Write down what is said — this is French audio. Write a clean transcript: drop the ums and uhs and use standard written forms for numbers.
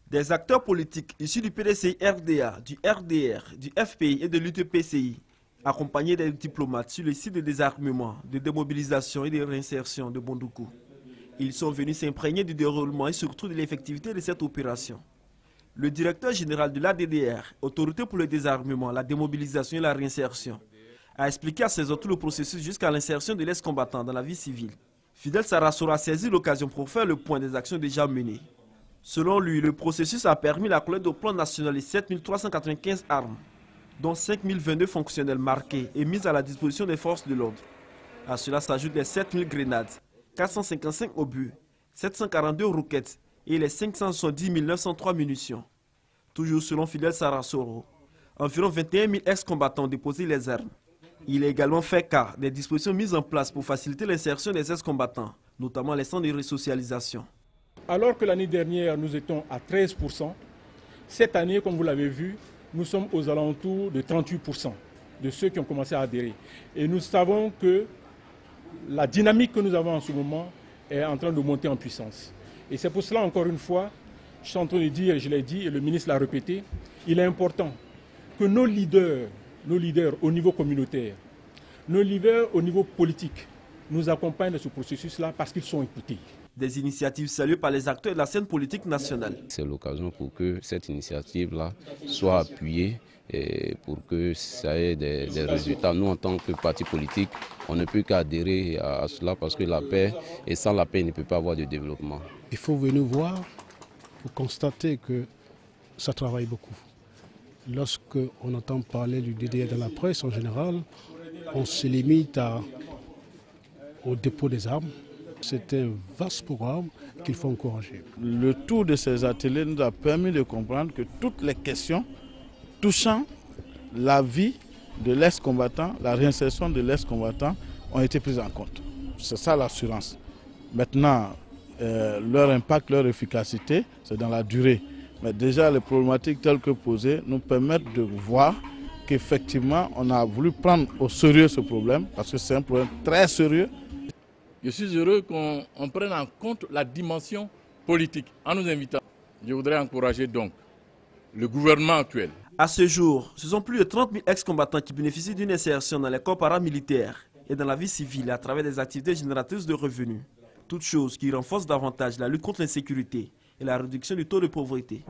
Des acteurs politiques issus du PDCI-RDA, du RDR, du FPI et de l'UTPCI, accompagnés des diplomates sur le site de désarmement, de démobilisation et de réinsertion de Bondoukou. Ils sont venus s'imprégner du déroulement et surtout de l'effectivité de cette opération. Le directeur général de l'ADDR, Autorité pour le désarmement, la démobilisation et la réinsertion, a expliqué à ses hôtes tout le processus jusqu'à l'insertion de l'ex-combattant dans la vie civile. Fidel Sarasoro a saisi l'occasion pour faire le point des actions déjà menées. Selon lui, le processus a permis la collecte au plan national de 7395 armes, dont 5022 fonctionnels marqués et mis à la disposition des forces de l'ordre. À cela s'ajoutent les 7000 grenades, 455 obus, 742 roquettes et les 570 903 munitions. Toujours selon Fidel Sarasoro, environ 21 000 ex-combattants ont déposé les armes. Il a également fait cas des dispositions mises en place pour faciliter l'insertion des ex-combattants, notamment les centres de resocialisation. Alors que l'année dernière, nous étions à 13%, cette année, comme vous l'avez vu, nous sommes aux alentours de 38% de ceux qui ont commencé à adhérer. Et nous savons que la dynamique que nous avons en ce moment est en train de monter en puissance. Et c'est pour cela, encore une fois, je suis en train de dire, je l'ai dit et le ministre l'a répété, il est important que nos leaders au niveau communautaire, nos leaders au niveau politique, nous accompagnent dans ce processus-là parce qu'ils sont écoutés. Des initiatives saluées par les acteurs de la scène politique nationale. C'est l'occasion pour que cette initiative-là soit appuyée et pour que ça ait des résultats. Nous, en tant que parti politique, on ne peut qu'adhérer à cela parce que la paix, et sans la paix, il ne peut pas avoir de développement. Il faut venir voir pour constater que ça travaille beaucoup. Lorsque on entend parler du DDR dans la presse en général, on se limite au dépôt des armes. C'est un vaste programme qu'il faut encourager. Le tour de ces ateliers nous a permis de comprendre que toutes les questions touchant la vie de l'ex-combattant, la réinsertion de l'ex-combattant ont été prises en compte. C'est ça l'assurance. Maintenant, leur impact, leur efficacité, c'est dans la durée. Mais déjà, les problématiques telles que posées nous permettent de voir qu'effectivement, on a voulu prendre au sérieux ce problème, parce que c'est un problème très sérieux. Je suis heureux qu'on prenne en compte la dimension politique en nous invitant. Je voudrais encourager donc le gouvernement actuel. À ce jour, ce sont plus de 30 000 ex-combattants qui bénéficient d'une insertion dans les corps paramilitaires et dans la vie civile à travers des activités génératrices de revenus. Toutes choses qui renforcent davantage la lutte contre l'insécurité et la réduction du taux de pauvreté.